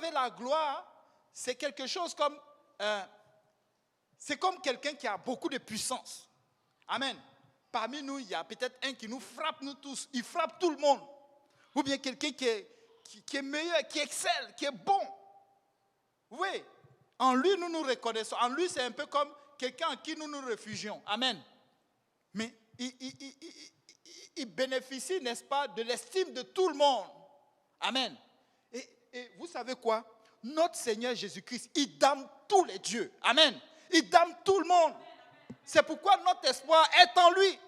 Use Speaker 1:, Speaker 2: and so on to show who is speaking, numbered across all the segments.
Speaker 1: savez, la gloire, c'est quelque chose comme... c'est comme quelqu'un qui a beaucoup de puissance. Amen. Parmi nous, il y a peut-être un qui nous frappe, nous tous. Il frappe tout le monde. Ou bien quelqu'un qui est meilleur, qui excelle, qui est bon. Oui. En lui, nous nous reconnaissons. En lui, c'est un peu comme quelqu'un en qui nous nous réfugions. Amen. Mais il bénéficie, n'est-ce pas, de l'estime de tout le monde. Amen. Et vous savez quoi? Notre Seigneur Jésus-Christ, il damne tous les dieux. Amen. Il damne tout le monde. C'est pourquoi notre espoir est en lui.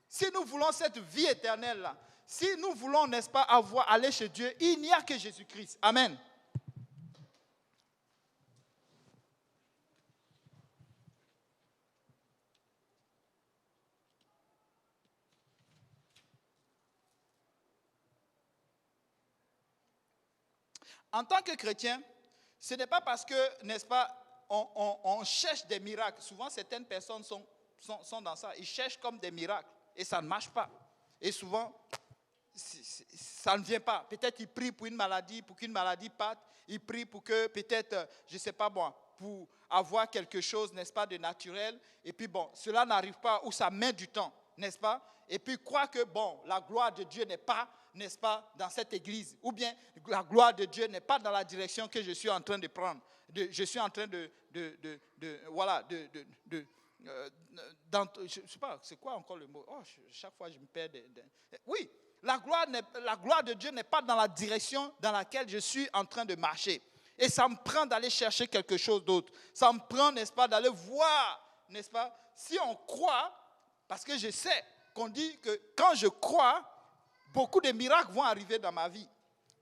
Speaker 1: Si nous voulons cette vie éternelle-là, si nous voulons, n'est-ce pas, aller chez Dieu, il n'y a que Jésus-Christ. Amen. En tant que chrétien, ce n'est pas parce que, n'est-ce pas, on cherche des miracles. Souvent, certaines personnes sont dans ça. Ils cherchent comme des miracles et ça ne marche pas. Et souvent, ça ne vient pas. Peut-être ils prient pour une maladie, pour qu'une maladie parte. Ils prient pour que peut-être, je ne sais pas moi, pour avoir quelque chose, n'est-ce pas, de naturel. Et puis bon, cela n'arrive pas ou ça met du temps, n'est-ce pas? Et puis croire que bon, la gloire de Dieu n'est pas, n'est-ce pas, dans cette église. Ou bien la gloire de Dieu n'est pas dans la direction que je suis en train de prendre. Je suis en train je ne sais pas, c'est quoi encore le mot? Oh, chaque fois je me perds. Oui, la gloire de Dieu n'est pas dans la direction dans laquelle je suis en train de marcher. Et ça me prend d'aller chercher quelque chose d'autre. Ça me prend, n'est-ce pas, d'aller voir, n'est-ce pas, si on croit, parce que je sais qu'on dit que quand je crois, beaucoup de miracles vont arriver dans ma vie.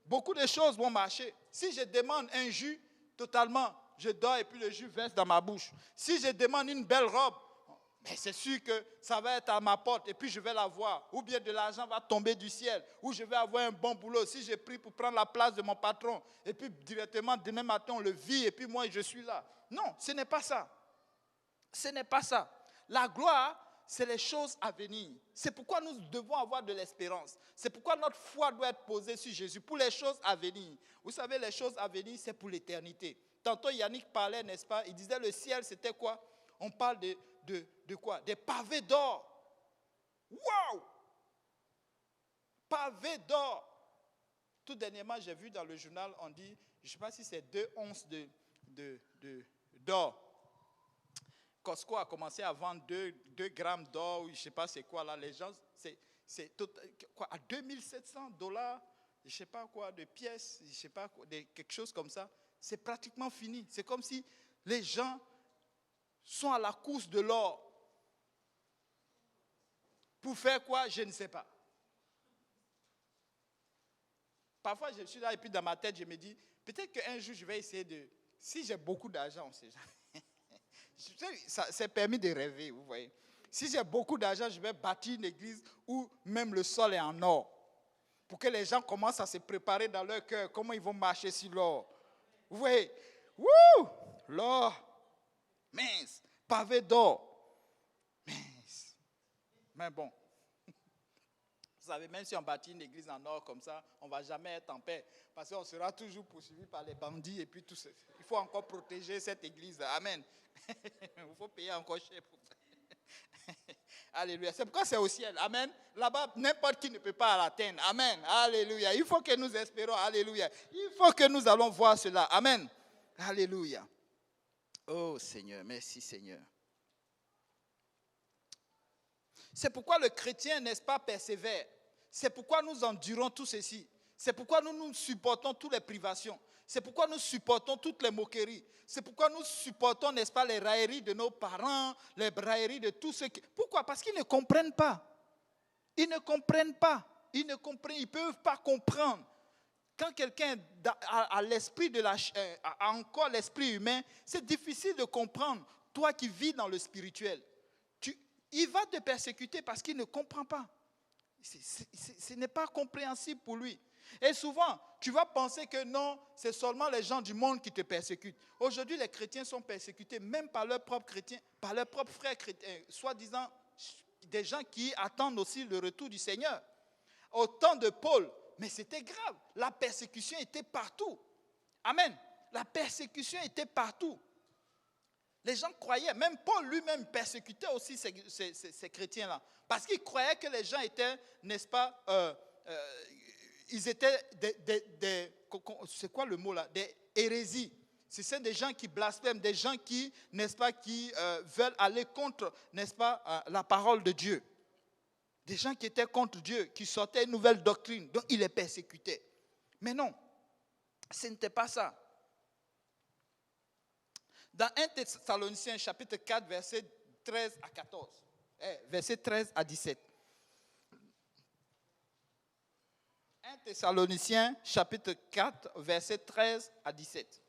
Speaker 1: Beaucoup de choses vont marcher. Si je demande un jus, totalement, je dors et puis le jus verse dans ma bouche. Si je demande une belle robe, mais c'est sûr que ça va être à ma porte et puis je vais l'avoir. Ou bien de l'argent va tomber du ciel. Ou je vais avoir un bon boulot. Si j'ai pris pour prendre la place de mon patron et puis directement demain matin on le vit et puis moi je suis là. Non, ce n'est pas ça. Ce n'est pas ça. La gloire, c'est les choses à venir. C'est pourquoi nous devons avoir de l'espérance. C'est pourquoi notre foi doit être posée sur Jésus pour les choses à venir. Vous savez, les choses à venir, c'est pour l'éternité. Tantôt, Yannick parlait, n'est-ce pas? Il disait le ciel, c'était quoi? On parle de quoi? Des pavés d'or. Waouh! Pavés d'or. Tout dernièrement, j'ai vu dans le journal, on dit, je ne sais pas si c'est 2 onces d'or. Costco a commencé à vendre 2 grammes d'or, ou je ne sais pas c'est quoi là. Les gens, c'est quoi, à $2700, je ne sais pas quoi, de pièces, je ne sais pas quoi, quelque chose comme ça. C'est pratiquement fini. C'est comme si les gens sont à la course de l'or. Pour faire quoi, je ne sais pas. Parfois, je suis là et puis dans ma tête, je me dis, peut-être qu'un jour, je vais essayer de... Si j'ai beaucoup d'argent, on ne sait jamais. C'est permis de rêver, vous voyez. Si j'ai beaucoup d'argent, je vais bâtir une église où même le sol est en or. Pour que les gens commencent à se préparer dans leur cœur, comment ils vont marcher sur l'or. Vous voyez, wouh, l'or, mince, pavé d'or, mince. Mais bon, vous savez, même si on bâtit une église en or comme ça, on ne va jamais être en paix. Parce qu'on sera toujours poursuivi par les bandits et puis tout ça. Il faut encore protéger cette église. Amen. Il faut payer encore cher pour ça. Alléluia. C'est pourquoi c'est au ciel. Amen. Là-bas, n'importe qui ne peut pas l'atteindre. Amen. Alléluia. Il faut que nous espérons. Alléluia. Il faut que nous allons voir cela. Amen. Alléluia. Oh Seigneur, merci Seigneur. C'est pourquoi le chrétien, n'est-ce pas, persévère. C'est pourquoi nous endurons tout ceci. C'est pourquoi nous supportons toutes les privations. C'est pourquoi nous supportons toutes les moqueries. C'est pourquoi nous supportons, n'est-ce pas, les railleries de nos parents, les railleries de tous ceux qui... Pourquoi? Parce qu'ils ne comprennent pas. Ils ne comprennent pas. Ils ne peuvent pas comprendre. Quand quelqu'un a l'esprit a encore l'esprit humain, c'est difficile de comprendre. Toi qui vis dans le spirituel, il va te persécuter parce qu'il ne comprend pas. Ce n'est pas compréhensible pour lui. Et souvent, tu vas penser que non, c'est seulement les gens du monde qui te persécutent. Aujourd'hui, les chrétiens sont persécutés même par leurs propres chrétiens, par leurs propres frères chrétiens, soi-disant des gens qui attendent aussi le retour du Seigneur. Au temps de Paul, mais c'était grave. La persécution était partout. Amen. La persécution était partout. Les gens croyaient, même Paul lui-même persécutait aussi ces chrétiens-là. Parce qu'il croyait que les gens étaient, n'est-ce pas, ils étaient c'est quoi le mot là? Des hérésies. C'est des gens qui blasphèment, des gens qui, n'est-ce pas, qui veulent aller contre, n'est-ce pas, la parole de Dieu. Des gens qui étaient contre Dieu, qui sortaient une nouvelle doctrine, donc il les persécutait. Mais non, ce n'était pas ça. Dans 1 Thessaloniciens chapitre 4, verset 13 à 14. Verset 13 à 17. 1 Thessaloniciens chapitre 4, verset 13 à 17.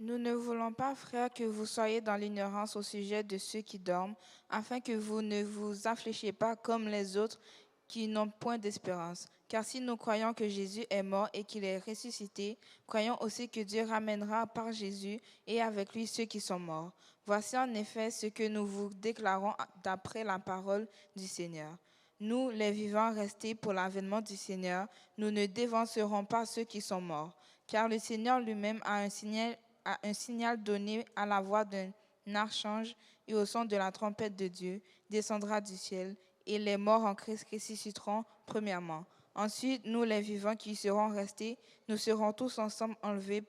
Speaker 2: Nous ne voulons pas, frères, que vous soyez dans l'ignorance au sujet de ceux qui dorment, afin que vous ne vous afflichiez pas comme les autres qui n'ont point d'espérance. Car si nous croyons que Jésus est mort et qu'il est ressuscité, croyons aussi que Dieu ramènera par Jésus et avec lui ceux qui sont morts. Voici en effet ce que nous vous déclarons d'après la parole du Seigneur. Nous, les vivants restés pour l'avènement du Seigneur, nous ne dévancerons pas ceux qui sont morts. Car le Seigneur lui-même a un signal donné à la voix d'un archange et au son de la trompette de Dieu, descendra du ciel, et les morts en Christ ressusciteront premièrement. Ensuite, nous les vivants qui serons restés, nous serons tous ensemble enlevés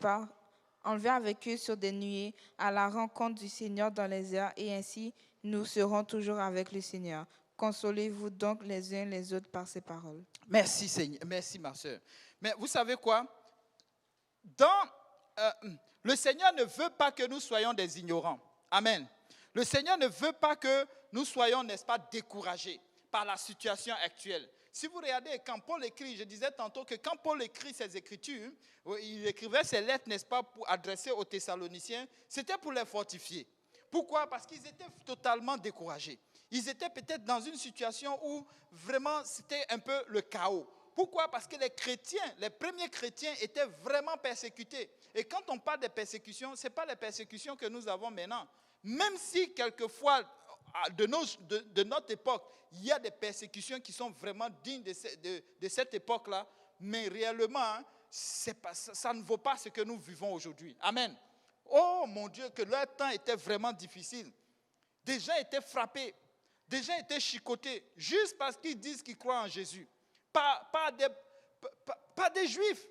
Speaker 2: avec eux sur des nuées à la rencontre du Seigneur dans les airs, et ainsi nous serons toujours avec le Seigneur. Consolez-vous donc les uns les autres par ces paroles.
Speaker 1: Merci Seigneur, merci ma soeur. Mais vous savez quoi? Le Seigneur ne veut pas que nous soyons des ignorants. Amen. Le Seigneur ne veut pas que nous soyons, n'est-ce pas, découragés par la situation actuelle. Si vous regardez, quand Paul écrit, je disais tantôt que quand Paul écrit ses écritures, il écrivait ses lettres, n'est-ce pas, pour adresser aux Thessaloniciens, c'était pour les fortifier. Pourquoi? Parce qu'ils étaient totalement découragés. Ils étaient peut-être dans une situation où vraiment c'était un peu le chaos. Pourquoi? Parce que les chrétiens, les premiers chrétiens étaient vraiment persécutés. Et quand on parle des persécutions, ce n'est pas les persécutions que nous avons maintenant. Même si quelquefois, de notre époque, il y a des persécutions qui sont vraiment dignes de cette époque-là, mais réellement, ça ne vaut pas ce que nous vivons aujourd'hui. Amen. Oh mon Dieu, que leur temps était vraiment difficile. Des gens étaient frappés, des gens étaient chicotés, juste parce qu'ils disent qu'ils croient en Jésus. Pas des Juifs.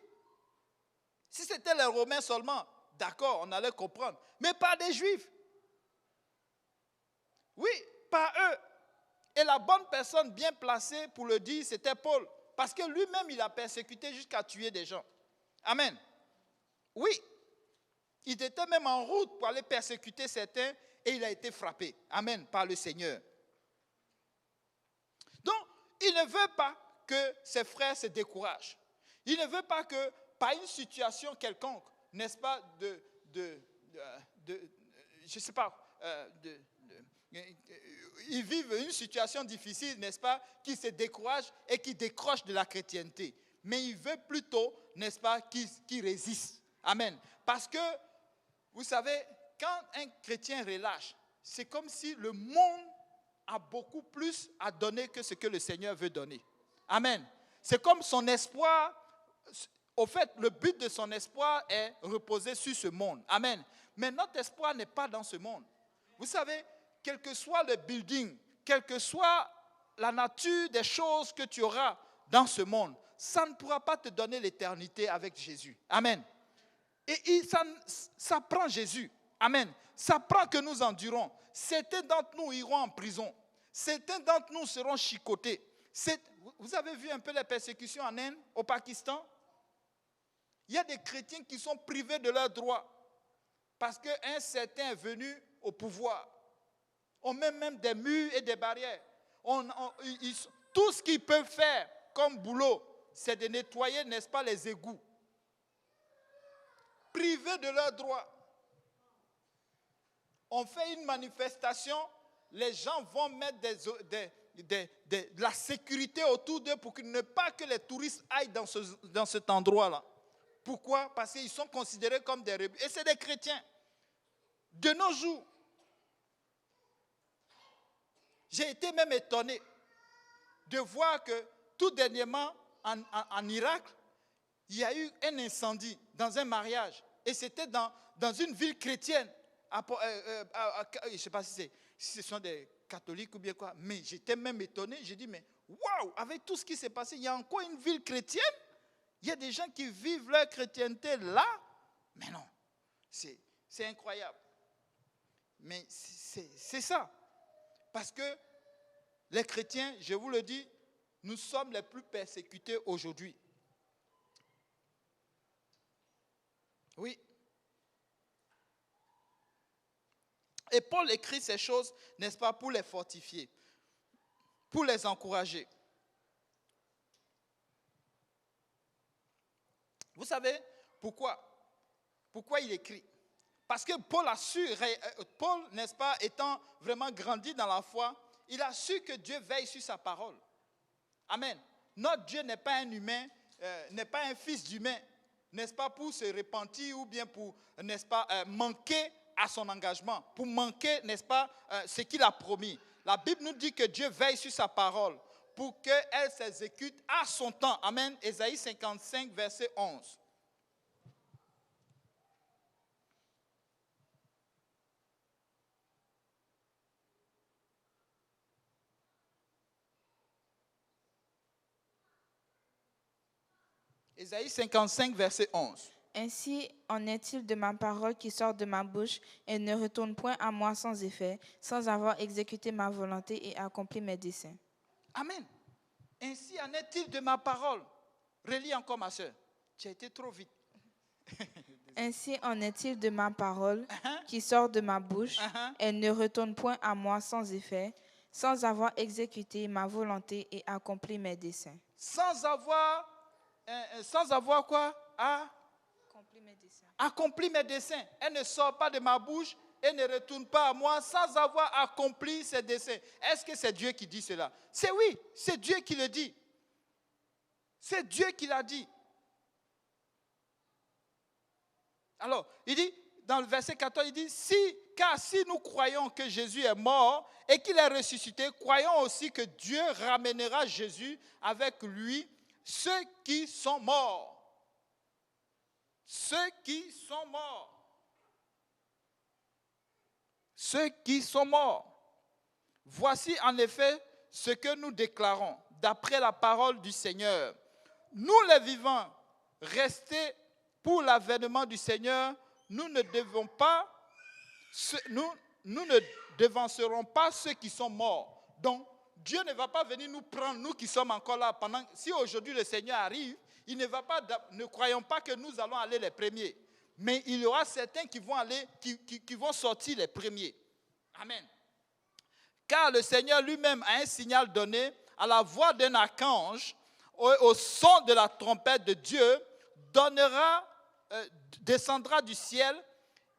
Speaker 1: Si c'était les Romains seulement, d'accord, on allait comprendre. Mais pas des Juifs. Oui, pas eux. Et la bonne personne bien placée pour le dire, c'était Paul. Parce que lui-même, il a persécuté jusqu'à tuer des gens. Amen. Oui. Il était même en route pour aller persécuter certains et il a été frappé. Amen, par le Seigneur. Donc, il ne veut pas que ses frères se découragent. Il ne veut pas que, par une situation quelconque, n'est-ce pas, je ne sais pas, ils vivent une situation difficile, n'est-ce pas, qui se découragent et qui décrochent de la chrétienté. Mais il veut plutôt, n'est-ce pas, qu'ils résistent. Amen. Parce que, vous savez, quand un chrétien relâche, c'est comme si le monde a beaucoup plus à donner que ce que le Seigneur veut donner. Amen. C'est comme son espoir. Au fait, le but de son espoir est reposé sur ce monde. Amen. Mais notre espoir n'est pas dans ce monde. Vous savez, quel que soit le building, quelle que soit la nature des choses que tu auras dans ce monde, ça ne pourra pas te donner l'éternité avec Jésus. Amen. Et ça prend Jésus. Amen. Ça prend que nous endurons. Certains d'entre nous iront en prison. Certains d'entre nous seront chicotés. Vous avez vu un peu les persécutions en Inde, au Pakistan? Il y a des chrétiens qui sont privés de leurs droits parce qu'un certain est venu au pouvoir. On met même des murs et des barrières. Tout ce qu'ils peuvent faire comme boulot, c'est de nettoyer, n'est-ce pas, les égouts. Privés de leurs droits. On fait une manifestation, les gens vont mettre de la sécurité autour d'eux pour ne pas que les touristes aillent dans cet endroit-là. Pourquoi? Parce qu'ils sont considérés comme des rebelles. Et c'est des chrétiens. De nos jours, j'ai été même étonné de voir que tout dernièrement en Irak, il y a eu un incendie dans un mariage. Et c'était dans une ville chrétienne. Je ne sais pas si ce sont des catholiques ou bien quoi. Mais j'étais même étonné. J'ai dit, mais waouh, avec tout ce qui s'est passé, il y a encore une ville chrétienne. Il y a des gens qui vivent leur chrétienté là. Mais non, c'est incroyable. Mais c'est ça. Parce que les chrétiens, je vous le dis, nous sommes les plus persécutés aujourd'hui. Oui. Et Paul écrit ces choses, n'est-ce pas, pour les fortifier, pour les encourager. Vous savez pourquoi il écrit? Parce que Paul a su, Paul, n'est-ce pas, étant vraiment grandi dans la foi, il a su que Dieu veille sur sa parole. Amen. Notre Dieu n'est pas un humain, n'est pas un fils d'humain, n'est-ce pas, pour se repentir ou bien pour, n'est-ce pas, manquer à son engagement, pour manquer, n'est-ce pas, ce qu'il a promis. La Bible nous dit que Dieu veille sur sa parole pour qu'elle s'exécute à son temps. Amen. Ésaïe 55, verset 11. Ésaïe 55, verset 11.
Speaker 2: Ainsi en est-il de ma parole qui sort de ma bouche et ne retourne point à moi sans effet, sans avoir exécuté ma volonté et accompli mes desseins.
Speaker 1: Amen. Ainsi en est-il de ma parole. Relis encore, ma soeur. Tu as été trop vite.
Speaker 2: Ainsi en est-il de ma parole qui sort de ma bouche et ne retourne point à moi sans effet, sans avoir exécuté ma volonté et accompli mes desseins.
Speaker 1: Sans avoir quoi? Accompli mes desseins. Elle ne sort pas de ma bouche et ne retourne pas à moi sans avoir accompli ses desseins. Est-ce que c'est Dieu qui dit cela? C'est oui, c'est Dieu qui le dit. C'est Dieu qui l'a dit. Alors, il dit, dans le verset 14, il dit, car si nous croyons que Jésus est mort et qu'il est ressuscité, croyons aussi que Dieu ramènera Jésus avec lui, ceux qui sont morts. Ceux qui sont morts. Ceux qui sont morts. Voici en effet ce que nous déclarons, d'après la parole du Seigneur. Nous les vivants, restés pour l'avènement du Seigneur, nous ne devancerons pas ceux qui sont morts. Donc, Dieu ne va pas venir nous prendre, nous qui sommes encore là. Si aujourd'hui le Seigneur arrive, il ne va pas, ne croyons pas que nous allons aller les premiers. Mais il y aura certains qui vont aller, qui vont sortir les premiers. Amen. Car le Seigneur lui-même a un signal donné à la voix d'un archange, au son de la trompette de Dieu, descendra du ciel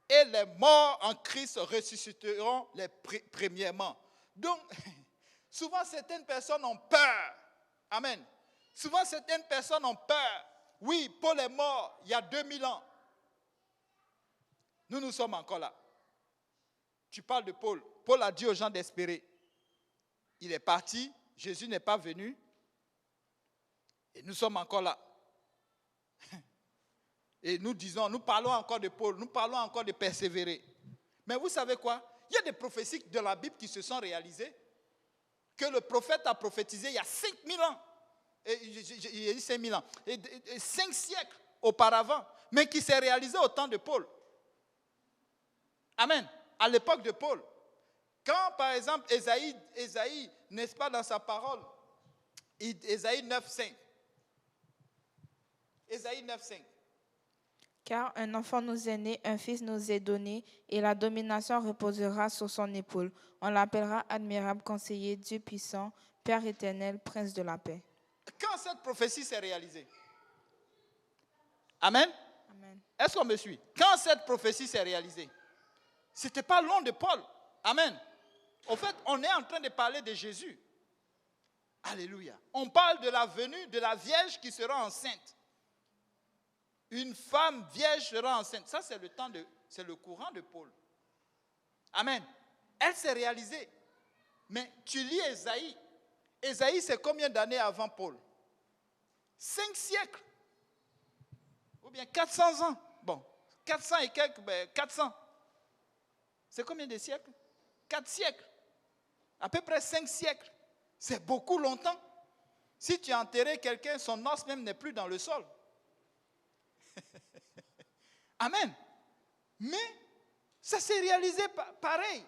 Speaker 1: et les morts en Christ ressusciteront les premièrement. Donc, souvent certaines personnes ont peur. Amen. Souvent certaines personnes ont peur. Oui, Paul est mort il y a 2000 ans. Nous sommes encore là. Tu parles de Paul. Paul a dit aux gens d'espérer. Il est parti, Jésus n'est pas venu. Et nous sommes encore là. Et nous parlons encore de Paul, nous parlons encore de persévérer. Mais vous savez quoi? Il y a des prophéties de la Bible qui se sont réalisées, que le prophète a prophétisé il y a 5000 ans. Il y a dit 5000 ans. 5 siècles auparavant, mais qui s'est réalisé au temps de Paul. Amen. À l'époque de Paul. Quand, par exemple, Ésaïe, n'est-ce pas, dans sa parole, Ésaïe 9,5. Ésaïe 9,5.
Speaker 2: Car un enfant nous est né, un fils nous est donné, et la domination reposera sur son épaule. On l'appellera admirable conseiller, Dieu puissant, Père éternel, prince de la paix.
Speaker 1: Quand cette prophétie s'est réalisée? Amen.
Speaker 2: Amen.
Speaker 1: Est-ce qu'on me suit? Quand cette prophétie s'est réalisée, ce n'était pas long de Paul. Amen. En fait, on est en train de parler de Jésus. Alléluia. On parle de la venue de la Vierge qui sera enceinte. Une femme vierge sera enceinte. Ça, c'est le courant de Paul. Amen. Elle s'est réalisée. Mais tu lis Ésaïe. Ésaïe, c'est combien d'années avant Paul? 5 siècles. Ou bien 400 ans. Bon, 400 et quelques, 400. C'est combien de siècles? 4 siècles. À peu près 5 siècles. C'est beaucoup longtemps. Si tu as enterré quelqu'un, son os même n'est plus dans le sol. Amen. Mais ça s'est réalisé pareil.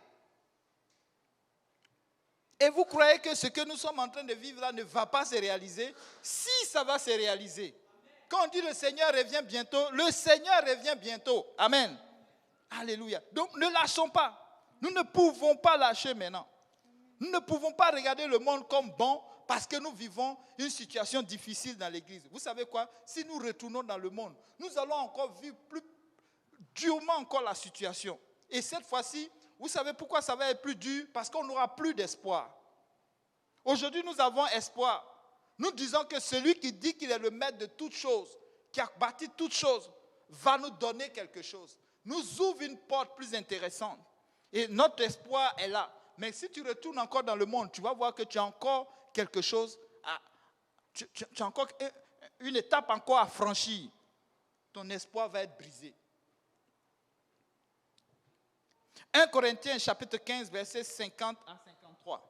Speaker 1: Et vous croyez que ce que nous sommes en train de vivre là ne va pas se réaliser? Si, ça va se réaliser. Quand on dit le Seigneur revient bientôt, le Seigneur revient bientôt. Amen. Alléluia. Donc ne lâchons pas. Nous ne pouvons pas lâcher maintenant. Nous ne pouvons pas regarder le monde comme bon parce que nous vivons une situation difficile dans l'église. Vous savez quoi? Si nous retournons dans le monde, nous allons encore vivre plus durement encore la situation. Et cette fois-ci, vous savez pourquoi ça va être plus dur? Parce qu'on n'aura plus d'espoir. Aujourd'hui, nous avons espoir. Nous disons que celui qui dit qu'il est le maître de toutes choses, qui a bâti toutes choses, va nous donner quelque chose. Nous ouvre une porte plus intéressante. Et notre espoir est là. Mais si tu retournes encore dans le monde, tu vas voir que tu as encore quelque chose, tu as encore une étape encore à franchir. Ton espoir va être brisé. 1 Corinthiens chapitre 15, versets 50 à 53.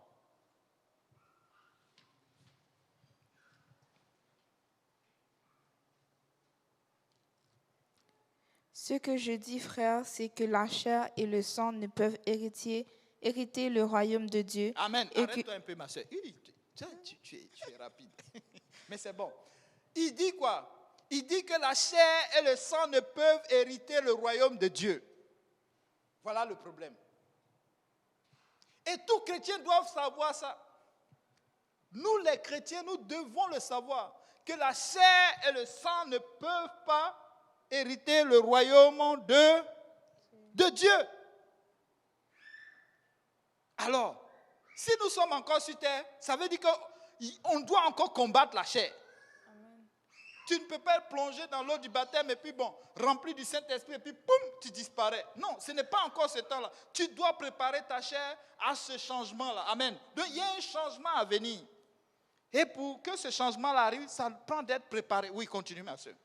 Speaker 2: Ce que je dis, frère, c'est que la chair et le sang ne peuvent hériter le royaume de Dieu.
Speaker 1: Amen. Arrête-toi un peu, ma soeur. Tu es rapide. Mais c'est bon. Il dit quoi? Il dit que la chair et le sang ne peuvent hériter le royaume de Dieu. Voilà le problème. Et tous chrétiens doivent savoir ça. Nous, les chrétiens, nous devons le savoir. Que la chair et le sang ne peuvent pas hériter le royaume de Dieu. Alors, si nous sommes encore sur terre, ça veut dire qu'on doit encore combattre la chair. Amen. Tu ne peux pas plonger dans l'eau du baptême et puis rempli du Saint-Esprit et puis poum, tu disparais. Non, ce n'est pas encore ce temps-là. Tu dois préparer ta chair à ce changement-là. Amen. Donc, il y a un changement à venir. Et pour que ce changement-là arrive, ça prend d'être préparé. Oui, continue, ma soeur.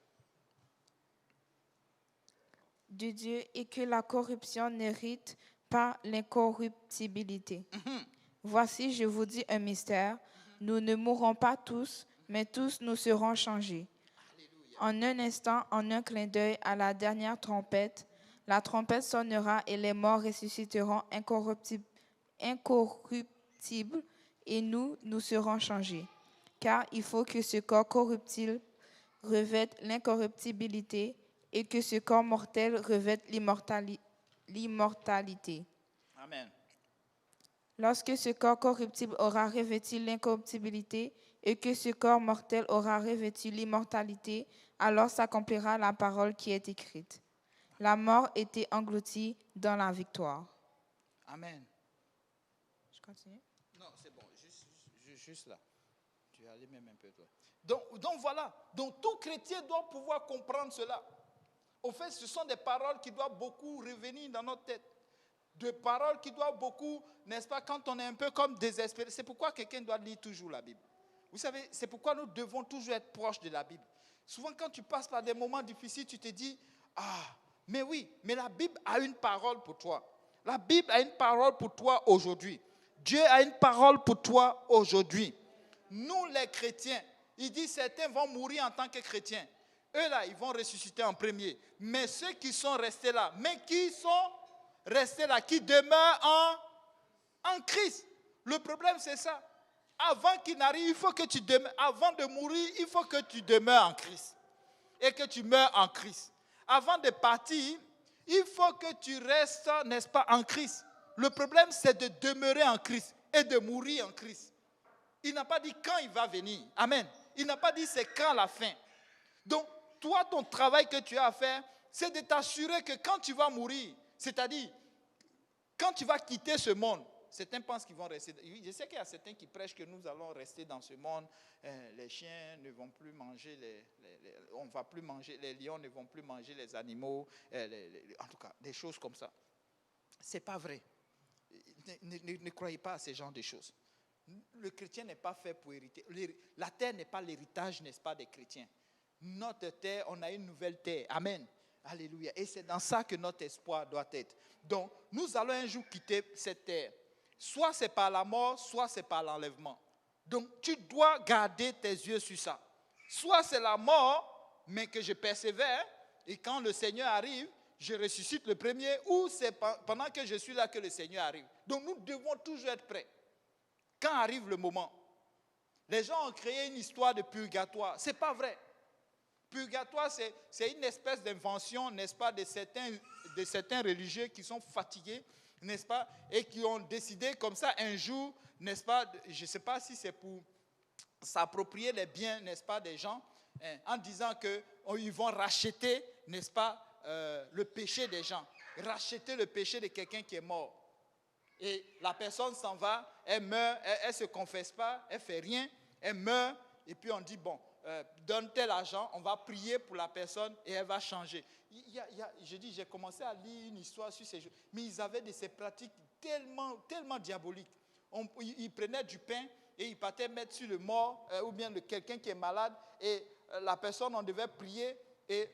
Speaker 2: De Dieu et que la corruption n'hérite pas l'incorruptibilité. Voici, je vous dis un mystère. Nous ne mourrons pas tous, mais tous nous serons changés. En un instant, en un clin d'œil, à la dernière trompette, la trompette sonnera et les morts ressusciteront incorruptibles et nous serons changés. Car il faut que ce corps corruptible revête l'incorruptibilité et que ce corps mortel revête l'immortalité.
Speaker 1: Amen.
Speaker 2: Lorsque ce corps corruptible aura revêtu l'incorruptibilité et que ce corps mortel aura revêtu l'immortalité, alors s'accomplira la parole qui est écrite. La mort était engloutie dans la victoire.
Speaker 1: Amen.
Speaker 2: Je continue?
Speaker 1: Non, c'est bon, juste là. Tu vas aller même un peu toi. Donc voilà, donc tout chrétien doit pouvoir comprendre cela. Au fait, ce sont des paroles qui doivent beaucoup revenir dans notre tête. Des paroles qui doivent beaucoup, n'est-ce pas, quand on est un peu comme désespéré. C'est pourquoi quelqu'un doit lire toujours la Bible. Vous savez, c'est pourquoi nous devons toujours être proches de la Bible. Souvent, quand tu passes par des moments difficiles, tu te dis, mais oui, mais la Bible a une parole pour toi. La Bible a une parole pour toi aujourd'hui. Dieu a une parole pour toi aujourd'hui. Nous, les chrétiens, il dit, certains vont mourir en tant que chrétiens. Eux là, ils vont ressusciter en premier. Mais ceux qui sont restés là, qui demeurent en Christ. Le problème, c'est ça. Avant qu'il n'arrive, il faut que tu demeures. Avant de mourir, il faut que tu demeures en Christ. Et que tu meurs en Christ. Avant de partir, il faut que tu restes, n'est-ce pas, en Christ. Le problème, c'est de demeurer en Christ et de mourir en Christ. Il n'a pas dit quand il va venir. Amen. Il n'a pas dit c'est quand la fin. Donc, toi, ton travail que tu as à faire, c'est de t'assurer que quand tu vas mourir, c'est-à-dire, quand tu vas quitter ce monde, certains pensent qu'ils vont rester. Je sais qu'il y a certains qui prêchent que nous allons rester dans ce monde. Les chiens ne vont plus manger, on ne va plus manger, les lions ne vont plus manger les animaux, en tout cas, des choses comme ça. Ce n'est pas vrai. Ne croyez pas à ce genre de choses. Le chrétien n'est pas fait pour hériter. La terre n'est pas l'héritage, n'est-ce pas, des chrétiens. notre terre, on a une nouvelle terre. Amen. Alléluia. Et c'est dans ça que notre espoir doit être. Donc, nous allons un jour quitter cette terre. Soit c'est par la mort, soit c'est par l'enlèvement. Donc, tu dois garder tes yeux sur ça. Soit c'est la mort, mais que je persévère, et quand le Seigneur arrive, je ressuscite le premier, ou c'est pendant que je suis là que le Seigneur arrive. Donc, nous devons toujours être prêts. Quand arrive le moment, les gens ont créé une histoire de purgatoire. Ce n'est pas vrai. Purgatoire, c'est une espèce d'invention, n'est-ce pas, de certains religieux qui sont fatigués, n'est-ce pas, et qui ont décidé comme ça un jour, n'est-ce pas, je ne sais pas si c'est pour s'approprier les biens, n'est-ce pas, des gens, en disant qu'ils vont racheter, n'est-ce pas, le péché des gens, racheter le péché de quelqu'un qui est mort. Et la personne s'en va, elle meurt, elle ne se confesse pas, elle ne fait rien, elle meurt, et puis on dit, bon, donne tel argent, on va prier pour la personne et elle va changer. J'ai commencé à lire une histoire sur ces jeux, mais ils avaient ces pratiques tellement diaboliques. Ils prenaient du pain et ils partaient mettre sur le mort ou bien quelqu'un qui est malade et la personne, on devait prier et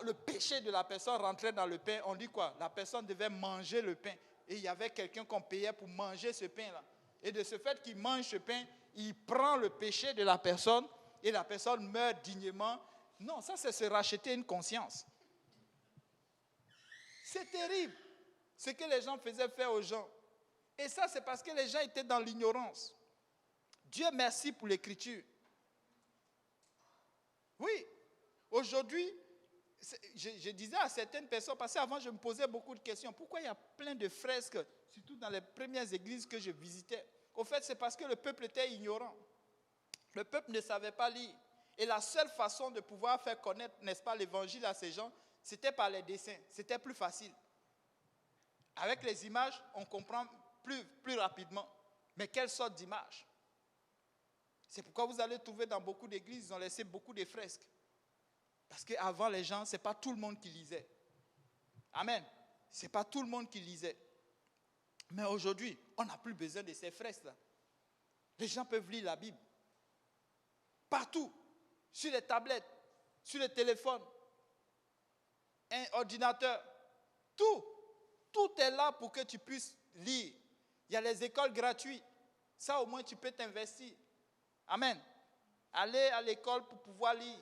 Speaker 1: le péché de la personne rentrait dans le pain. On dit quoi? La personne devait manger le pain. Et il y avait quelqu'un qu'on payait pour manger ce pain-là. Et de ce fait qu'il mange ce pain, il prend le péché de la personne et la personne meurt dignement. Non, ça c'est se racheter une conscience. C'est terrible ce que les gens faisaient faire aux gens. Et ça c'est parce que les gens étaient dans l'ignorance. Dieu merci pour l'écriture. Oui, aujourd'hui, je disais à certaines personnes, parce qu'avant je me posais beaucoup de questions, pourquoi il y a plein de fresques, surtout dans les premières églises que je visitais. Au fait, c'est parce que le peuple était ignorant. Le peuple ne savait pas lire. Et la seule façon de pouvoir faire connaître, n'est-ce pas, l'évangile à ces gens, c'était par les dessins. C'était plus facile. Avec les images, on comprend plus rapidement. Mais quelle sorte d'image? C'est pourquoi vous allez trouver dans beaucoup d'églises, ils ont laissé beaucoup de fresques. Parce qu'avant, les gens, ce n'est pas tout le monde qui lisait. Amen. Ce n'est pas tout le monde qui lisait. Mais aujourd'hui, on n'a plus besoin de ces fresques-là. Les gens peuvent lire la Bible. Partout. Sur les tablettes, sur les téléphones, un ordinateur. Tout. Tout est là pour que tu puisses lire. Il y a les écoles gratuites. Ça, au moins, tu peux t'investir. Amen. Aller à l'école pour pouvoir lire.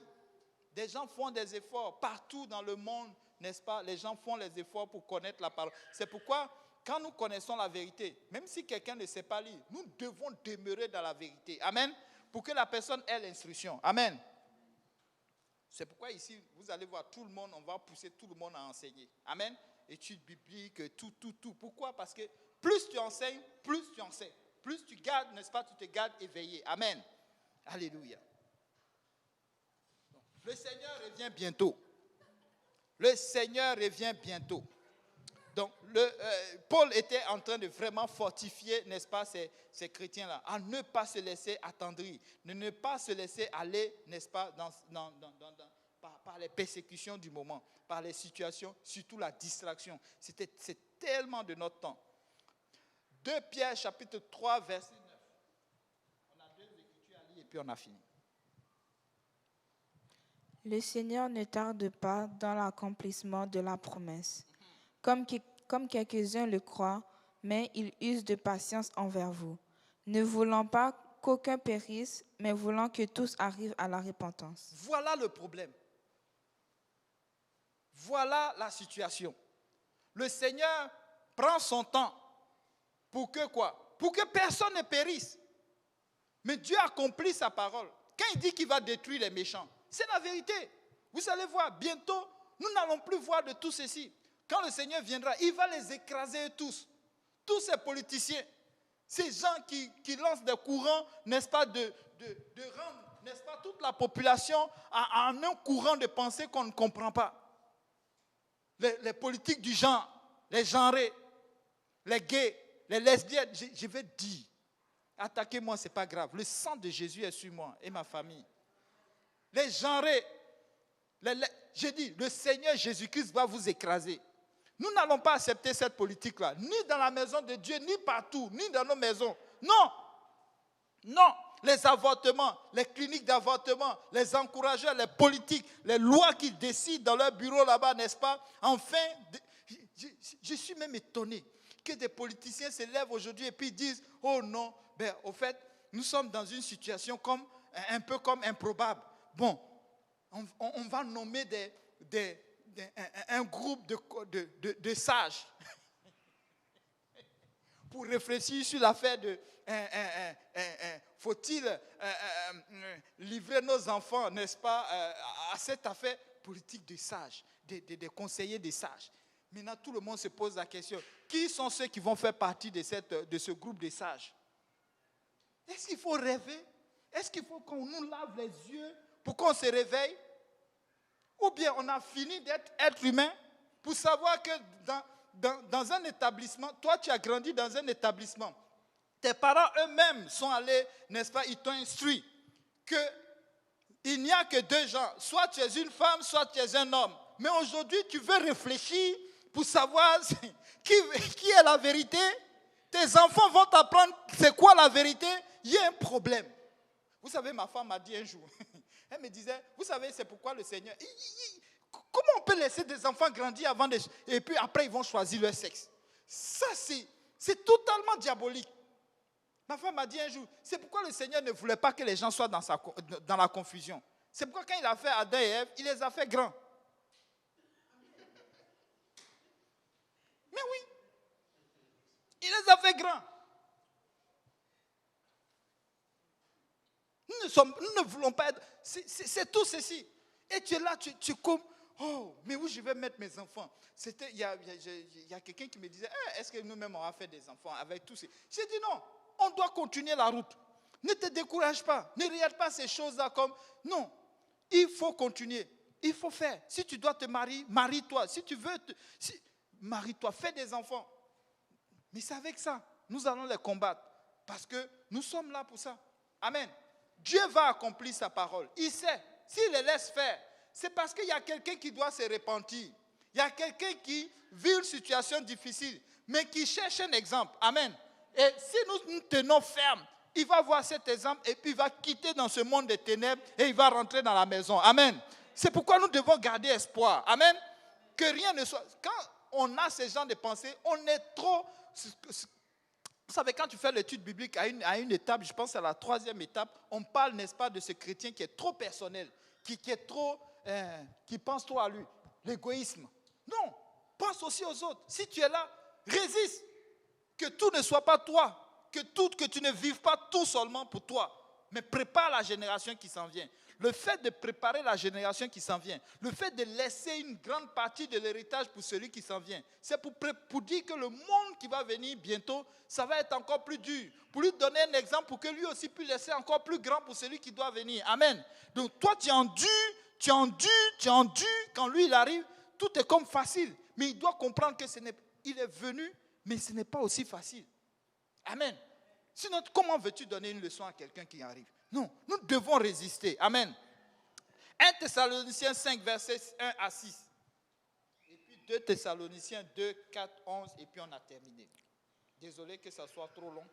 Speaker 1: Des gens font des efforts partout dans le monde, n'est-ce pas? Les gens font les efforts pour connaître la parole. C'est pourquoi, quand nous connaissons la vérité, même si quelqu'un ne sait pas lire, nous devons demeurer dans la vérité. Amen. Pour que la personne ait l'instruction. Amen. C'est pourquoi ici, vous allez voir tout le monde, on va pousser tout le monde à enseigner. Amen. Études bibliques, tout. Pourquoi? Parce que plus tu enseignes, plus tu enseignes. Plus tu gardes, n'est-ce pas? Tu te gardes éveillé. Amen. Alléluia. Le Seigneur revient bientôt. Le Seigneur revient bientôt. Donc, Paul était en train de vraiment fortifier, n'est-ce pas, ces chrétiens-là, à ne pas se laisser attendrir, ne pas se laisser aller, n'est-ce pas, par les persécutions du moment, par les situations, surtout la distraction. C'est tellement de notre temps. 2 Pierre chapitre 3, verset 9. On a 2 écritures à lire et puis on a fini.
Speaker 2: Le Seigneur ne tarde pas dans l'accomplissement de la promesse, comme quelques-uns le croient, mais il use de patience envers vous, ne voulant pas qu'aucun périsse, mais voulant que tous arrivent à la repentance.
Speaker 1: Voilà le problème. Voilà la situation. Le Seigneur prend son temps pour que quoi? Pour que personne ne périsse. Mais Dieu accomplit sa parole. Quand il dit qu'il va détruire les méchants, c'est la vérité. Vous allez voir, bientôt, nous n'allons plus voir de tout ceci. Quand le Seigneur viendra, il va les écraser tous. Tous ces politiciens, ces gens qui lancent des courants, n'est-ce pas, de rendre, n'est-ce pas, toute la population à un courant de pensée qu'on ne comprend pas. Les politiques du genre, les genrés, les gays, les lesbiennes, je vais dire, attaquez-moi, ce n'est pas grave. Le sang de Jésus est sur moi et ma famille. Les genrés, j'ai dit, le Seigneur Jésus-Christ va vous écraser. Nous n'allons pas accepter cette politique-là, ni dans la maison de Dieu, ni partout, ni dans nos maisons. Non, non, les avortements, les cliniques d'avortement, les encourageurs, les politiques, les lois qu'ils décident dans leur bureau là-bas, n'est-ce pas? Enfin, je suis même étonné que des politiciens se lèvent aujourd'hui et puis disent, oh non, ben, au fait, nous sommes dans une situation un peu comme improbable. Bon, on va nommer un groupe de sages pour réfléchir sur l'affaire de faut-il livrer nos enfants, n'est-ce pas, à cette affaire politique des sages, des conseillers des sages. Maintenant, tout le monde se pose la question, qui sont ceux qui vont faire partie de ce groupe des sages? Est-ce qu'il faut rêver? Est-ce qu'il faut qu'on nous lave les yeux pour qu'on se réveille? Ou bien on a fini d'être être humain pour savoir que dans un établissement, toi tu as grandi dans un établissement, tes parents eux-mêmes sont allés, n'est-ce pas, ils t'ont instruit qu'il n'y a que deux gens, soit tu es une femme, soit tu es un homme. Mais aujourd'hui tu veux réfléchir pour savoir qui est la vérité. Tes enfants vont t'apprendre c'est quoi la vérité. Il y a un problème. Vous savez, ma femme m'a dit un jour, elle me disait, vous savez, c'est pourquoi le Seigneur, comment on peut laisser des enfants grandir et puis après ils vont choisir leur sexe? Ça, c'est totalement diabolique. Ma femme m'a dit un jour, c'est pourquoi le Seigneur ne voulait pas que les gens soient dans la confusion. C'est pourquoi quand il a fait Adam et Ève, il les a fait grands. Mais oui, il les a fait grands. Nous ne voulons pas être... C'est tout ceci. Et tu es là, tu comme... Oh, mais où je vais mettre mes enfants? Il y a quelqu'un qui me disait, est-ce que nous-mêmes on va faire des enfants avec tous ces... J'ai dit non, on doit continuer la route. Ne te décourage pas. Ne regarde pas ces choses-là comme... Non, il faut continuer. Il faut faire. Si tu dois te marier, marie-toi. Si tu veux, marie-toi, fais des enfants. Mais c'est avec ça. Nous allons les combattre. Parce que nous sommes là pour ça. Amen. Dieu va accomplir sa parole. Il sait. S'il les laisse faire, c'est parce qu'il y a quelqu'un qui doit se repentir. Il y a quelqu'un qui vit une situation difficile, mais qui cherche un exemple. Amen. Et si nous tenons ferme, il va voir cet exemple et puis il va quitter dans ce monde des ténèbres et il va rentrer dans la maison. Amen. C'est pourquoi nous devons garder espoir. Amen. Que rien ne soit... Quand on a ce genre de pensée, on est trop... Vous savez, quand tu fais l'étude biblique à une étape, je pense à la 3e étape, on parle, n'est-ce pas, de ce chrétien qui est trop personnel, qui pense trop à lui, l'égoïsme. Non, pense aussi aux autres. Si tu es là, résiste. Que tout ne soit pas toi, que tu ne vives pas tout seulement pour toi, mais prépare la génération qui s'en vient. Le fait de préparer la génération qui s'en vient, le fait de laisser une grande partie de l'héritage pour celui qui s'en vient, c'est pour dire que le monde qui va venir bientôt, ça va être encore plus dur. Pour lui donner un exemple, pour que lui aussi puisse laisser encore plus grand pour celui qui doit venir. Amen. Donc toi, tu endures, quand lui il arrive, tout est comme facile. Mais il doit comprendre qu'il est venu, mais ce n'est pas aussi facile. Amen. Sinon, comment veux-tu donner une leçon à quelqu'un qui arrive? Non, nous devons résister. Amen. 1 Thessaloniciens 5, versets 1 à 6. Et puis 2 Thessaloniciens 2, 4, 11. Et puis on a terminé. Désolé que ça soit trop long.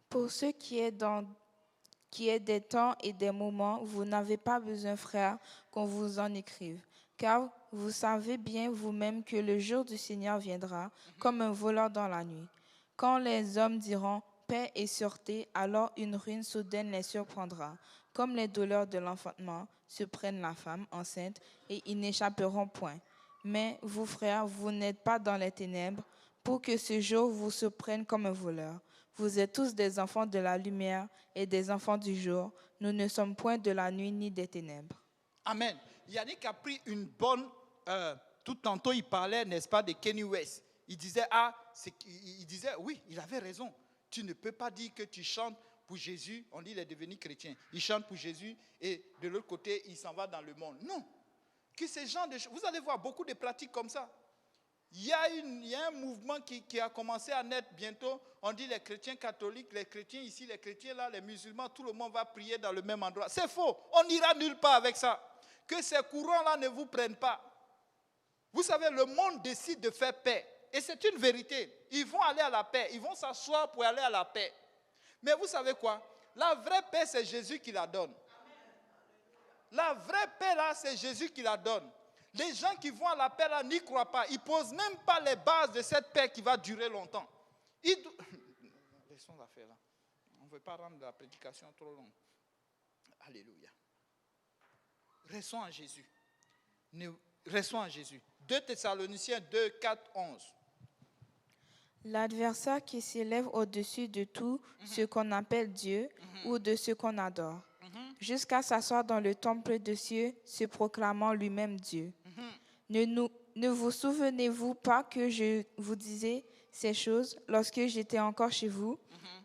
Speaker 2: Pour ce qui est des temps et des moments, vous n'avez pas besoin, frères, qu'on vous en écrive. Car vous savez bien vous-même que le jour du Seigneur viendra comme un voleur dans la nuit. Quand les hommes diront paix et sûreté, alors une ruine soudaine les surprendra, comme les douleurs de l'enfantement surprennent la femme enceinte, et ils n'échapperont point. Mais vous, frères, vous n'êtes pas dans les ténèbres, pour que ce jour vous surprenne comme un voleur. Vous êtes tous des enfants de la lumière et des enfants du jour. Nous ne sommes point de la nuit ni des ténèbres.
Speaker 1: Amen. Yannick a pris une bonne... tout tantôt, il parlait, n'est-ce pas, de Kanye West. Il disait, oui, il avait raison. Tu ne peux pas dire que tu chantes pour Jésus. On dit qu'il est devenu chrétien. Il chante pour Jésus et de l'autre côté, il s'en va dans le monde. Non. Que ces gens de choses, vous allez voir beaucoup de pratiques comme ça. Il y a un mouvement qui a commencé à naître bientôt. On dit les chrétiens catholiques, les chrétiens ici, les chrétiens là, les musulmans, tout le monde va prier dans le même endroit. C'est faux. On n'ira nulle part avec ça. Que ces courants-là ne vous prennent pas. Vous savez, le monde décide de faire paix. Et c'est une vérité. Ils vont aller à la paix. Ils vont s'asseoir pour aller à la paix. Mais vous savez quoi? La vraie paix, c'est Jésus qui la donne. La vraie paix, là, c'est Jésus qui la donne. Les gens qui vont à la paix, là, n'y croient pas. Ils ne posent même pas les bases de cette paix qui va durer longtemps. Laissons l'affaire là. On ne veut pas rendre la prédication trop longue. Alléluia. Restons en Jésus. Restons en Jésus. 2 Thessaloniciens 2, 4, 11.
Speaker 2: L'adversaire qui s'élève au-dessus de tout ce qu'on appelle Dieu ou de ce qu'on adore, jusqu'à s'asseoir dans le temple de cieux, se proclamant lui-même Dieu. Ne vous souvenez-vous pas que je vous disais ces choses lorsque j'étais encore chez vous?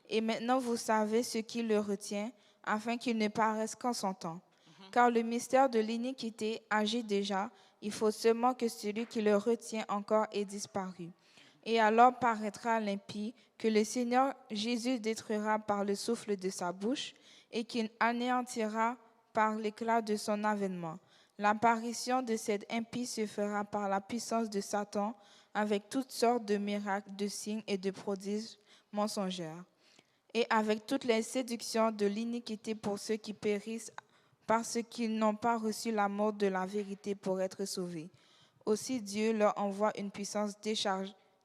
Speaker 2: Et maintenant vous savez ce qui le retient, afin qu'il ne paraisse qu'en son temps. Car le mystère de l'iniquité agit déjà, il faut seulement que celui qui le retient encore ait disparu. Et alors paraîtra l'impie que le Seigneur Jésus détruira par le souffle de sa bouche et qu'il anéantira par l'éclat de son avènement. L'apparition de cet impie se fera par la puissance de Satan avec toutes sortes de miracles, de signes et de prodiges mensongers, et avec toutes les séductions de l'iniquité pour ceux qui périssent parce qu'ils n'ont pas reçu la mort de la vérité pour être sauvés. Aussi Dieu leur envoie une puissance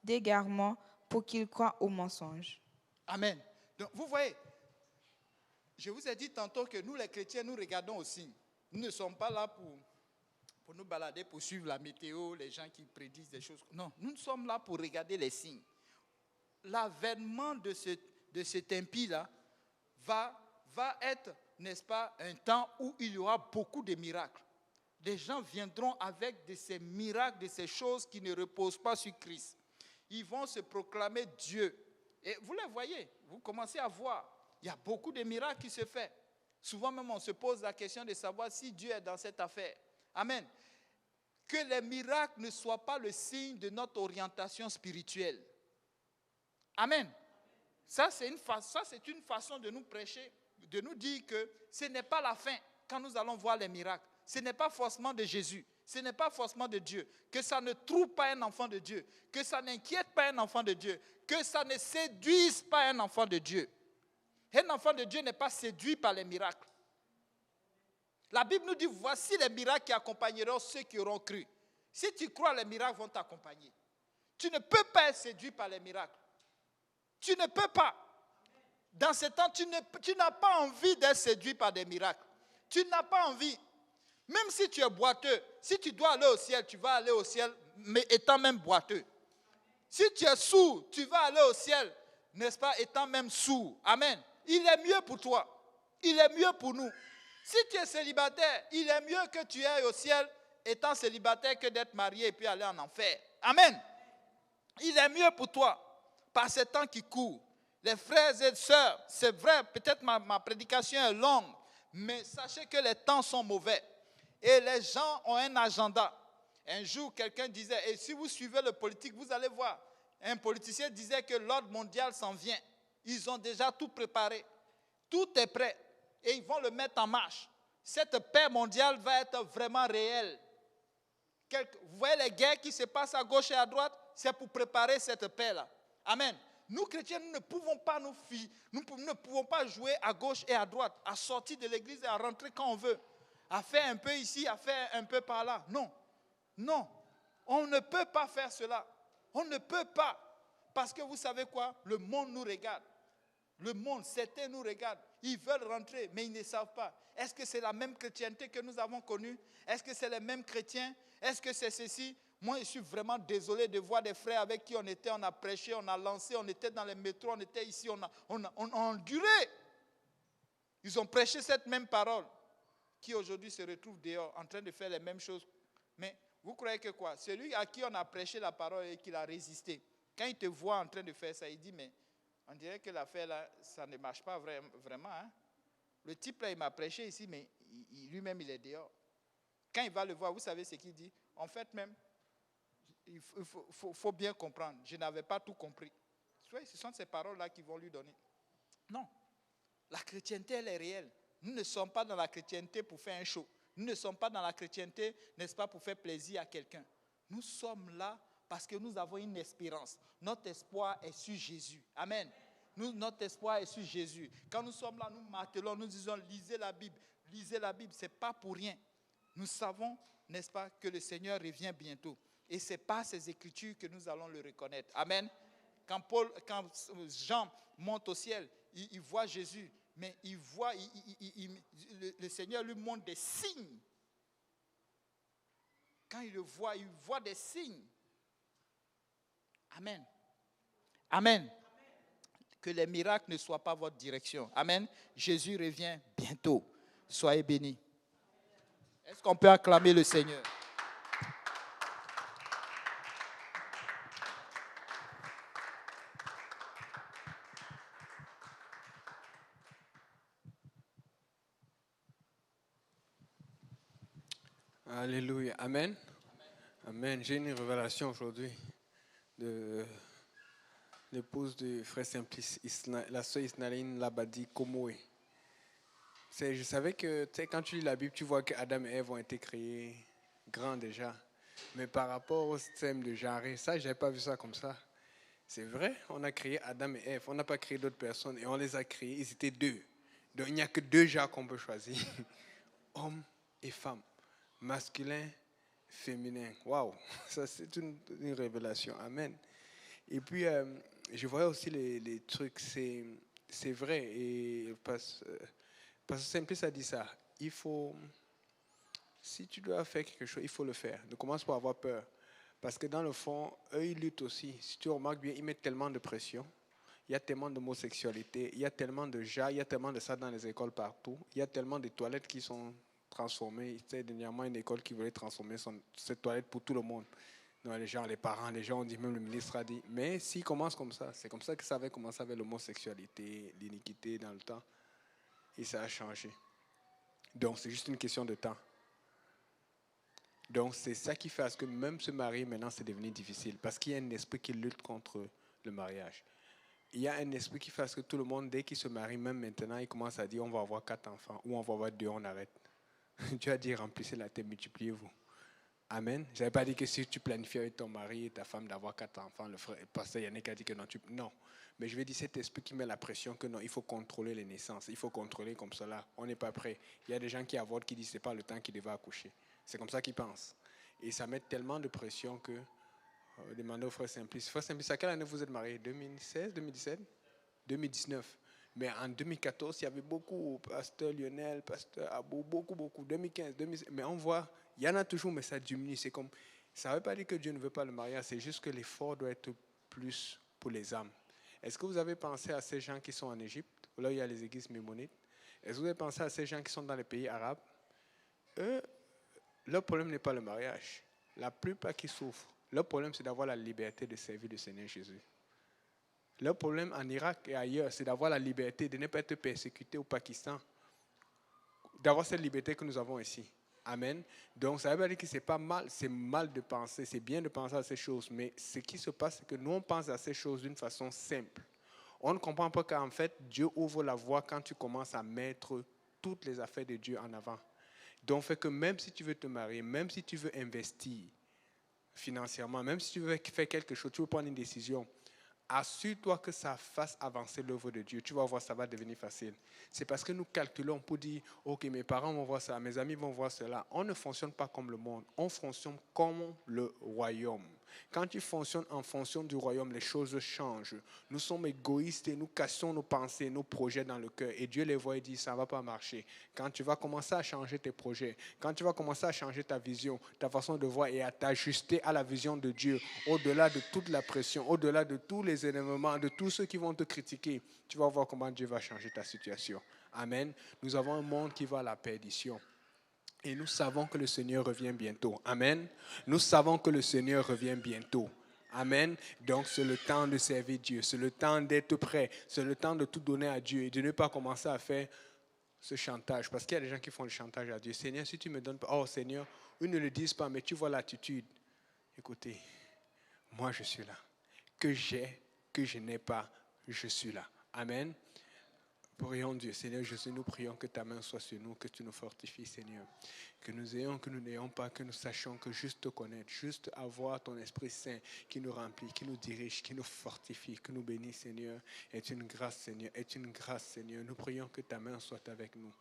Speaker 2: d'égarement pour qu'ils croient au mensonge.
Speaker 1: Amen. Donc vous voyez, je vous ai dit tantôt que nous les chrétiens, nous regardons aux signes. Nous ne sommes pas là pour nous balader, pour suivre la météo, les gens qui prédisent des choses. Non, nous sommes là pour regarder les signes. L'avènement de cet impie-là va être, n'est-ce pas, un temps où il y aura beaucoup de miracles. Des gens viendront avec de ces miracles, de ces choses qui ne reposent pas sur Christ. Ils vont se proclamer Dieu. Et vous les voyez, vous commencez à voir, il y a beaucoup de miracles qui se font. Souvent même, on se pose la question de savoir si Dieu est dans cette affaire. Amen. Que les miracles ne soient pas le signe de notre orientation spirituelle. Amen. Ça, c'est une façon de nous prêcher, de nous dire que ce n'est pas la fin quand nous allons voir les miracles. Ce n'est pas forcément de Jésus. Ce n'est pas forcément de Dieu. Que ça ne trouble pas un enfant de Dieu. Que ça n'inquiète pas un enfant de Dieu. Que ça ne séduise pas un enfant de Dieu. Un enfant de Dieu n'est pas séduit par les miracles. La Bible nous dit, voici les miracles qui accompagneront ceux qui auront cru. Si tu crois, les miracles vont t'accompagner. Tu ne peux pas être séduit par les miracles. Tu ne peux pas. Dans ce temps, tu n'as pas envie d'être séduit par des miracles. Tu n'as pas envie. Même si tu es boiteux, si tu dois aller au ciel, tu vas aller au ciel, mais étant même boiteux. Si tu es sourd, tu vas aller au ciel, n'est-ce pas, étant même sourd. Amen. Il est mieux pour toi. Il est mieux pour nous. Si tu es célibataire, il est mieux que tu ailles au ciel étant célibataire que d'être marié et puis aller en enfer. Amen. Il est mieux pour toi par ce temps qui court. Les frères et sœurs, c'est vrai, peut-être ma prédication est longue, mais sachez que les temps sont mauvais. Et les gens ont un agenda. Un jour, quelqu'un disait, et si vous suivez le politique, vous allez voir. Un politicien disait que l'ordre mondial s'en vient. Ils ont déjà tout préparé. Tout est prêt. Et ils vont le mettre en marche. Cette paix mondiale va être vraiment réelle. Vous voyez les guerres qui se passent à gauche et à droite, c'est pour préparer cette paix-là. Amen. Nous, chrétiens, nous ne pouvons pas nous ne pouvons pas jouer à gauche et à droite, à sortir de l'église et à rentrer quand on veut, à faire un peu ici, à faire un peu par là. Non, non, on ne peut pas faire cela. On ne peut pas. Parce que vous savez quoi? Le monde nous regarde. Le monde, certains nous regardent. Ils veulent rentrer, mais ils ne savent pas. Est-ce que c'est la même chrétienté que nous avons connue? Est-ce que c'est les mêmes chrétiens? Est-ce que c'est ceci? Moi, je suis vraiment désolé de voir des frères avec qui on a prêché, on a lancé, on était dans les métros, on était ici, on a enduré. Ils ont prêché cette même parole, qui aujourd'hui se retrouve dehors, en train de faire les mêmes choses. Mais vous croyez que quoi? Celui à qui on a prêché la parole et qu'il a résisté, quand il te voit en train de faire ça, il dit, mais on dirait que l'affaire là, ça ne marche pas vraiment. Hein? Le type là, il m'a prêché ici, mais lui-même, il est dehors. Quand il va le voir, vous savez ce qu'il dit? En fait, même, il faut bien comprendre. Je n'avais pas tout compris. Ce sont ces paroles-là qui vont lui donner. Non. La chrétienté, elle est réelle. Nous ne sommes pas dans la chrétienté pour faire un show. Nous ne sommes pas dans la chrétienté, n'est-ce pas, pour faire plaisir à quelqu'un. Nous sommes là parce que nous avons une espérance. Notre espoir est sur Jésus. Amen. Notre espoir est sur Jésus. Quand nous sommes là, nous martelons, nous disons lisez la Bible. Lisez la Bible, ce n'est pas pour rien. Nous savons, n'est-ce pas, que le Seigneur revient bientôt. Et c'est par ces Écritures que nous allons le reconnaître. Amen. Quand Jean monte au ciel, il voit Jésus, mais il voit, le Seigneur lui montre des signes. Quand il le voit, il voit des signes. Amen. Amen. Que les miracles ne soient pas votre direction. Amen. Jésus revient bientôt. Soyez bénis. Est-ce qu'on peut acclamer le Seigneur?
Speaker 3: Alléluia. Amen. Amen. J'ai une révélation aujourd'hui de l'épouse du frère Simplice, la sœur Isnaline Labadi Komoé. Je savais que quand tu lis la Bible, tu vois que Adam et Ève ont été créés grands déjà. Mais par rapport au système de genre, ça, je n'avais pas vu ça comme ça. C'est vrai, on a créé Adam et Ève. On n'a pas créé d'autres personnes et on les a créés. Ils étaient deux. Donc il n'y a que deux genres qu'on peut choisir. Homme et femme. Masculin, féminin. Waouh, ça c'est une révélation. Amen. Et puis, je voyais aussi les trucs, c'est vrai. Et parce que Simplice a dit ça. Il faut, si tu dois faire quelque chose, il faut le faire. Ne commence pas à avoir peur. Parce que dans le fond, eux, ils luttent aussi. Si tu remarques bien, ils mettent tellement de pression. Il y a tellement d'homosexualité, il y a tellement de il y a tellement de ça dans les écoles partout. Il y a tellement de toilettes qui sont transformées. C'était dernièrement une école qui voulait transformer cette toilette pour tout le monde. Non, les parents, les gens ont dit, même le ministre a dit, mais s'ils commencent comme ça, c'est comme ça que ça avait commencé avec l'homosexualité, l'iniquité dans le temps. Et ça a changé. Donc, c'est juste une question de temps. Donc, c'est ça qui fait à ce que même se marier, maintenant, c'est devenu difficile. Parce qu'il y a un esprit qui lutte contre le mariage. Il y a un esprit qui fait à ce que tout le monde, dès qu'il se marie, même maintenant, il commence à dire, on va avoir 4 enfants, ou on va avoir 2, on arrête. Dieu a dit, remplissez la terre, multipliez-vous. Amen. Je n'avais pas dit que si tu planifies avec ton mari et ta femme d'avoir 4 enfants, le pasteur Yannick a dit que non. Non. Mais je vais dire cet esprit qui met la pression que non, il faut contrôler les naissances. Il faut contrôler comme cela. On n'est pas prêt. Il y a des gens qui avortent qui disent que ce n'est pas le temps qu'ils devaient accoucher. C'est comme ça qu'ils pensent. Et ça met tellement de pression que demandez au frère Simplice. Frère Simplice, à quelle année vous êtes marié? 2016, 2017? 2019. Mais en 2014, il y avait beaucoup, pasteur Lionel, pasteur Abou, beaucoup. 2015, 2016. Mais on voit, il y en a toujours, mais ça diminue. C'est comme, ça ne veut pas dire que Dieu ne veut pas le mariage, c'est juste que l'effort doit être plus pour les âmes. Est-ce que vous avez pensé à ces gens qui sont en Égypte, là où il y a les églises mémonites? Est-ce que vous avez pensé à ces gens qui sont dans les pays arabes? Eux, leur problème n'est pas le mariage. La plupart qui souffrent, leur problème c'est d'avoir la liberté de servir le Seigneur Jésus. Leur problème en Irak et ailleurs, c'est d'avoir la liberté de ne pas être persécuté au Pakistan, d'avoir cette liberté que nous avons ici. Amen. Donc, ça veut dire que ce n'est pas mal, c'est mal de penser, c'est bien de penser à ces choses, mais ce qui se passe, c'est que nous, on pense à ces choses d'une façon simple. On ne comprend pas qu'en fait, Dieu ouvre la voie quand tu commences à mettre toutes les affaires de Dieu en avant. Donc, fait que même si tu veux te marier, même si tu veux investir financièrement, même si tu veux faire quelque chose, tu veux prendre une décision, assure-toi que ça fasse avancer l'œuvre de Dieu. Tu vas voir, ça va devenir facile. C'est parce que nous calculons pour dire, ok, mes parents vont voir ça, mes amis vont voir cela. On ne fonctionne pas comme le monde, on fonctionne comme le royaume. Quand tu fonctionnes en fonction du royaume, les choses changent. Nous sommes égoïstes et nous cassons nos pensées, nos projets dans le cœur. Et Dieu les voit et dit, ça ne va pas marcher. Quand tu vas commencer à changer tes projets, quand tu vas commencer à changer ta vision, ta façon de voir et à t'ajuster à la vision de Dieu, au-delà de toute la pression, au-delà de tous les événements, de tous ceux qui vont te critiquer, tu vas voir comment Dieu va changer ta situation. Amen. Nous avons un monde qui va à la perdition. Et nous savons que le Seigneur revient bientôt. Amen. Nous savons que le Seigneur revient bientôt. Amen. Donc c'est le temps de servir Dieu. C'est le temps d'être prêt. C'est le temps de tout donner à Dieu et de ne pas commencer à faire ce chantage. Parce qu'il y a des gens qui font le chantage à Dieu. Seigneur, si tu me donnes pas... Oh Seigneur, eux ne le disent pas, mais tu vois l'attitude. Écoutez, moi je suis là. Que j'ai, que je n'ai pas, je suis là. Amen. Prions Dieu, Seigneur Jésus, nous prions que ta main soit sur nous, que tu nous fortifies, Seigneur. Que nous n'ayons pas, que nous sachions que juste te connaître, juste avoir ton Esprit Saint qui nous remplit, qui nous dirige, qui nous fortifie, que nous bénisse, Seigneur, est une grâce, Seigneur, est une grâce, Seigneur. Nous prions que ta main soit avec nous.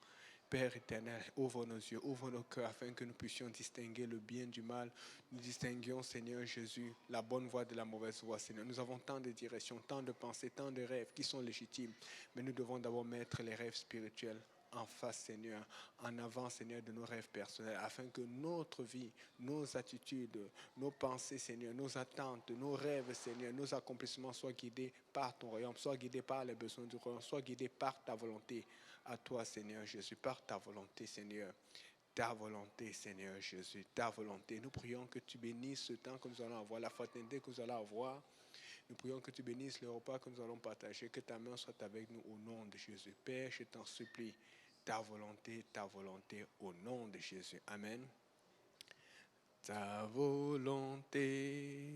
Speaker 3: Père éternel, ouvre nos yeux, ouvre nos cœurs afin que nous puissions distinguer le bien du mal. Nous distinguions, Seigneur Jésus, la bonne voie de la mauvaise voie, Seigneur. Nous avons tant de directions, tant de pensées, tant de rêves qui sont légitimes. Mais nous devons d'abord mettre les rêves spirituels en face, Seigneur, en avant, Seigneur, de nos rêves personnels, afin que notre vie, nos attitudes, nos pensées, Seigneur, nos attentes, nos rêves, Seigneur, nos accomplissements soient guidés par ton royaume, soient guidés par les besoins du royaume, soient guidés par ta volonté. À toi, Seigneur Jésus, par ta volonté, Seigneur. Ta volonté, Seigneur Jésus, ta volonté. Nous prions que tu bénisses ce temps que nous allons avoir, la fraternité que nous allons avoir. Nous prions que tu bénisses le repas que nous allons partager, que ta main soit avec nous au nom de Jésus. Père, je t'en supplie, ta volonté, au nom de Jésus. Amen. Ta volonté,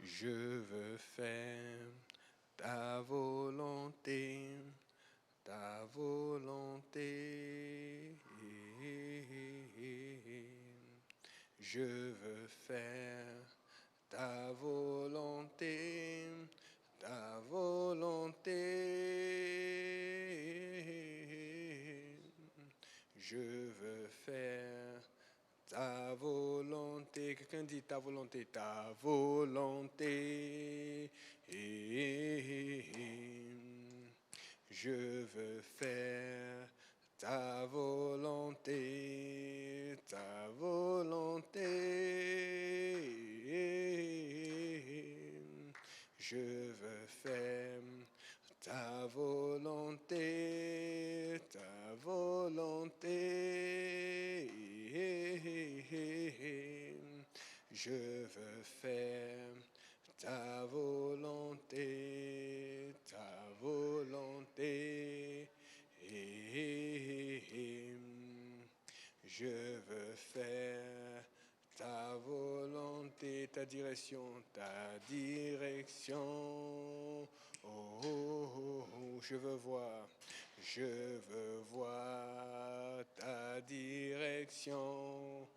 Speaker 3: je veux faire ta volonté, ta volonté. Je veux faire ta volonté, ta volonté. Je veux faire ta volonté. Quelqu'un dit ta volonté, ta volonté. Je veux faire ta volonté, ta volonté. Je veux faire ta volonté, ta volonté. Je veux faire ta volonté, ta volonté. Je veux faire ta volonté, ta direction, ta direction. Oh, oh, oh, oh, je veux voir ta direction,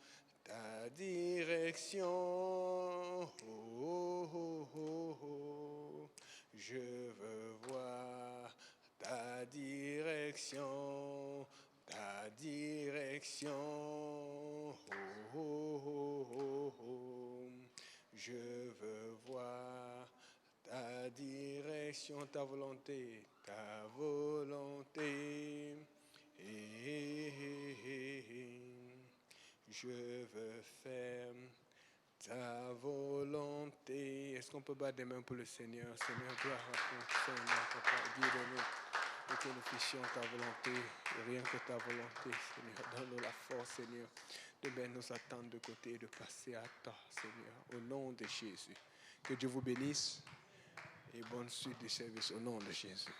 Speaker 3: ta direction. Oh, oh, oh, oh, oh. Je veux voir ta direction, ta direction. Oh, oh, oh, oh, oh. Je veux voir ta direction, ta volonté, ta volonté. Je veux faire ta volonté. Est-ce qu'on peut battre des mains pour le Seigneur? Seigneur, gloire à toi, Seigneur, papa, guide-nous. Et que nous fissions ta volonté, et rien que ta volonté, Seigneur. Donne-nous la force, Seigneur, de mettre nos attentes de côté et de passer à toi, Seigneur, au nom de Jésus. Que Dieu vous bénisse et bonne suite du service au nom de Jésus.